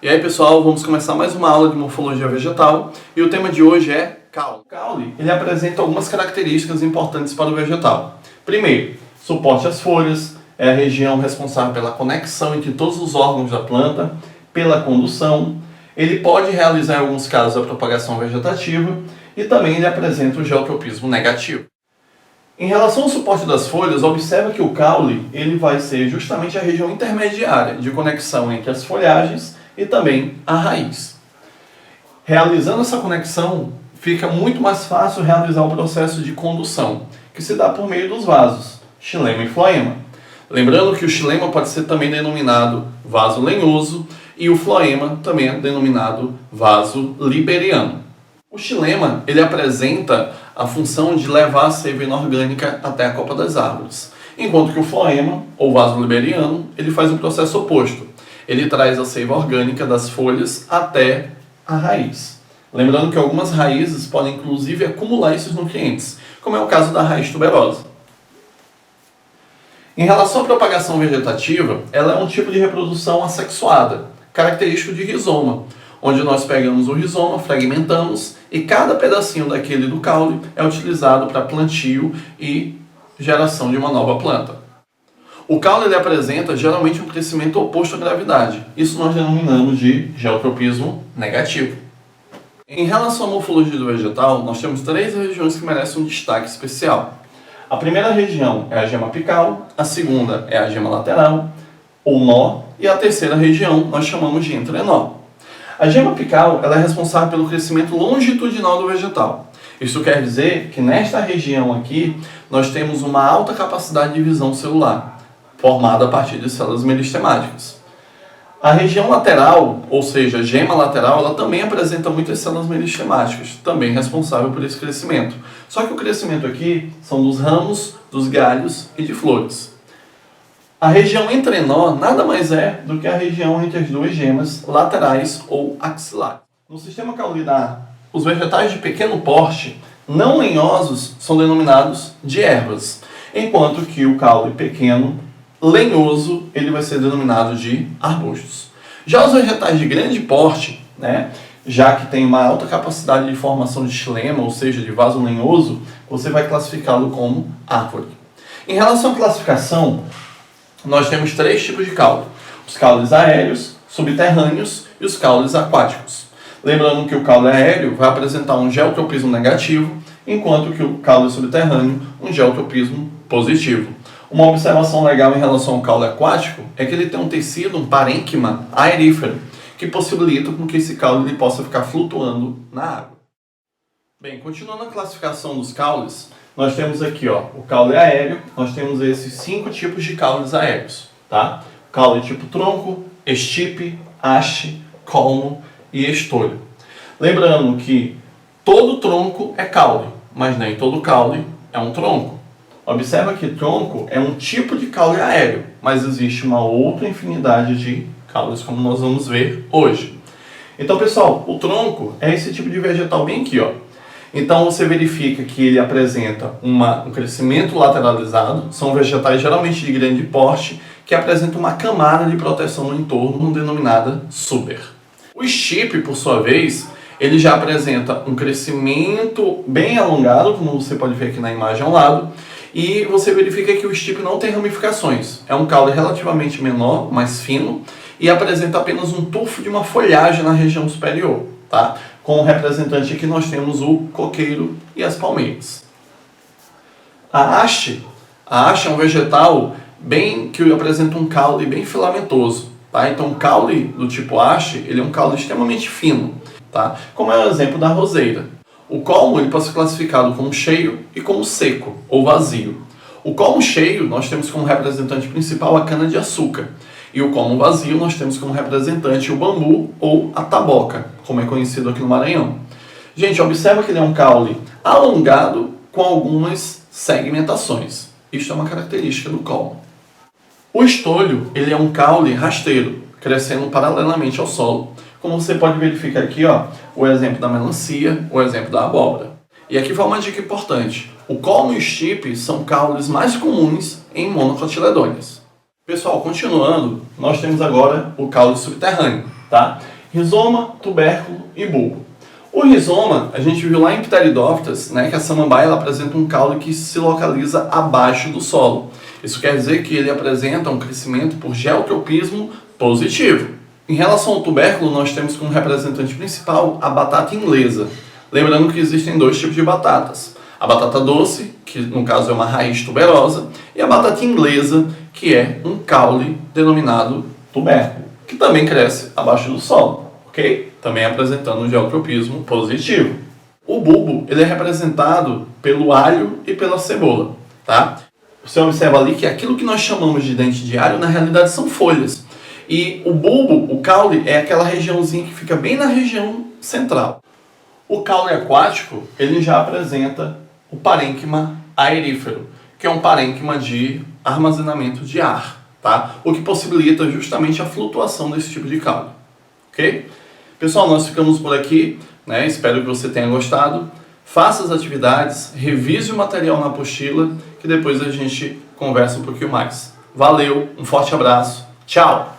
E aí pessoal, vamos começar mais uma aula de morfologia vegetal e o tema de hoje é caule. O caule ele apresenta algumas características importantes para o vegetal. Primeiro, suporte às folhas, é a região responsável pela conexão entre todos os órgãos da planta, pela condução. Ele pode realizar em alguns casos a propagação vegetativa e também ele apresenta o geotropismo negativo. Em relação ao suporte das folhas, observa que o caule ele vai ser justamente a região intermediária de conexão entre as folhagens e também a raiz. Realizando essa conexão, fica muito mais fácil realizar o processo de condução, que se dá por meio dos vasos, xilema e floema. Lembrando que o xilema pode ser também denominado vaso lenhoso e o floema também é denominado vaso liberiano. O xilema ele apresenta a função de levar a seiva inorgânica até a copa das árvores, enquanto que o floema, ou vaso liberiano, ele faz um processo oposto. Ele traz a seiva orgânica das folhas até a raiz. Lembrando que algumas raízes podem inclusive acumular esses nutrientes, como é o caso da raiz tuberosa. Em relação à propagação vegetativa, ela é um tipo de reprodução assexuada, característico de rizoma, onde nós pegamos o rizoma, fragmentamos e cada pedacinho daquele do caule é utilizado para plantio e geração de uma nova planta. O caule ele apresenta geralmente um crescimento oposto à gravidade. Isso nós denominamos de geotropismo negativo. Em relação à morfologia do vegetal, nós temos três regiões que merecem um destaque especial. A primeira região é a gema apical, a segunda é a gema lateral, ou nó, e a terceira região nós chamamos de entrenó. A gema apical ela é responsável pelo crescimento longitudinal do vegetal. Isso quer dizer que nesta região aqui nós temos uma alta capacidade de visão celular, formada a partir de células meristemáticas. A região lateral, ou seja, a gema lateral, ela também apresenta muitas células meristemáticas, também responsável por esse crescimento. Só que o crescimento aqui são dos ramos, dos galhos e de flores. A região entrenó nada mais é do que a região entre as duas gemas laterais ou axilares. No sistema caulinar, os vegetais de pequeno porte, não lenhosos, são denominados de ervas, enquanto que o caule pequeno, lenhoso, ele vai ser denominado de arbustos. Já os vegetais de grande porte, já que tem uma alta capacidade de formação de xilema, ou seja, de vaso lenhoso, você vai classificá-lo como árvore. Em relação à classificação, nós temos três tipos de caule: os caules aéreos, subterrâneos e os caules aquáticos. Lembrando que o caule aéreo vai apresentar um geotropismo negativo, enquanto que o caule subterrâneo um geotropismo positivo. Uma observação legal em relação ao caule aquático é que ele tem um tecido, um parênquima aerífero, que possibilita com que esse caule ele possa ficar flutuando na água. Bem, continuando a classificação dos caules, nós temos aqui o caule aéreo, nós temos esses 5 tipos de caules aéreos. Tá? Caule tipo tronco, estipe, haste, colmo e estolho. Lembrando que todo tronco é caule, mas nem todo caule é um tronco. Observa que tronco é um tipo de caule aéreo, mas existe uma outra infinidade de caules, como nós vamos ver hoje. Então, pessoal, o tronco é esse tipo de vegetal bem aqui, Então, você verifica que ele apresenta um crescimento lateralizado, são vegetais geralmente de grande porte, que apresentam uma camada de proteção no entorno, denominada suber. O estipe, por sua vez, ele já apresenta um crescimento bem alongado, como você pode ver aqui na imagem ao lado, e você verifica que o estipe não tem ramificações. É um caule relativamente menor, mais fino, e apresenta apenas um tufo de uma folhagem na região superior, tá? Como representante aqui nós temos o coqueiro e as palmeiras. A haste é um vegetal que apresenta um caule bem filamentoso, tá? Então o caule do tipo haste, ele é um caule extremamente fino, tá? Como é o exemplo da roseira. O colmo ele pode ser classificado como cheio e como seco ou vazio. O colmo cheio nós temos como representante principal a cana-de-açúcar. E o colmo vazio nós temos como representante o bambu ou a taboca, como é conhecido aqui no Maranhão. Gente, observa que ele é um caule alongado com algumas segmentações. Isto é uma característica do colmo. O estolho ele é um caule rasteiro, crescendo paralelamente ao solo. Como você pode verificar aqui, o exemplo da melancia, o exemplo da abóbora. E aqui vai uma dica importante. O colmo e o estipe são caules mais comuns em monocotiledôneas. Pessoal, continuando, nós temos agora o caule subterrâneo, tá? rizoma, tubérculo e bulbo. O rizoma, a gente viu lá em Pteridófitas, né, que a samambaia ela apresenta um caule que se localiza abaixo do solo. Isso quer dizer que ele apresenta um crescimento por geotropismo positivo. Em relação ao tubérculo, nós temos como representante principal a batata inglesa. Lembrando que existem dois tipos de batatas. A batata doce, que no caso é uma raiz tuberosa, e a batata inglesa, que é um caule denominado tubérculo, que também cresce abaixo do solo, ok? Também apresentando um geotropismo positivo. O bulbo ele é representado pelo alho e pela cebola, tá? Você observa ali que aquilo que nós chamamos de dente de alho, na realidade são folhas. E o bulbo, o caule, é aquela regiãozinha que fica bem na região central. O caule aquático, ele já apresenta o parênquima aerífero, que é um parênquima de armazenamento de ar, tá? O que possibilita justamente a flutuação desse tipo de caule, ok? Pessoal, nós ficamos por aqui, né? Espero que você tenha gostado. Faça as atividades, revise o material na apostila, que depois a gente conversa um pouquinho mais. Valeu, um forte abraço, tchau!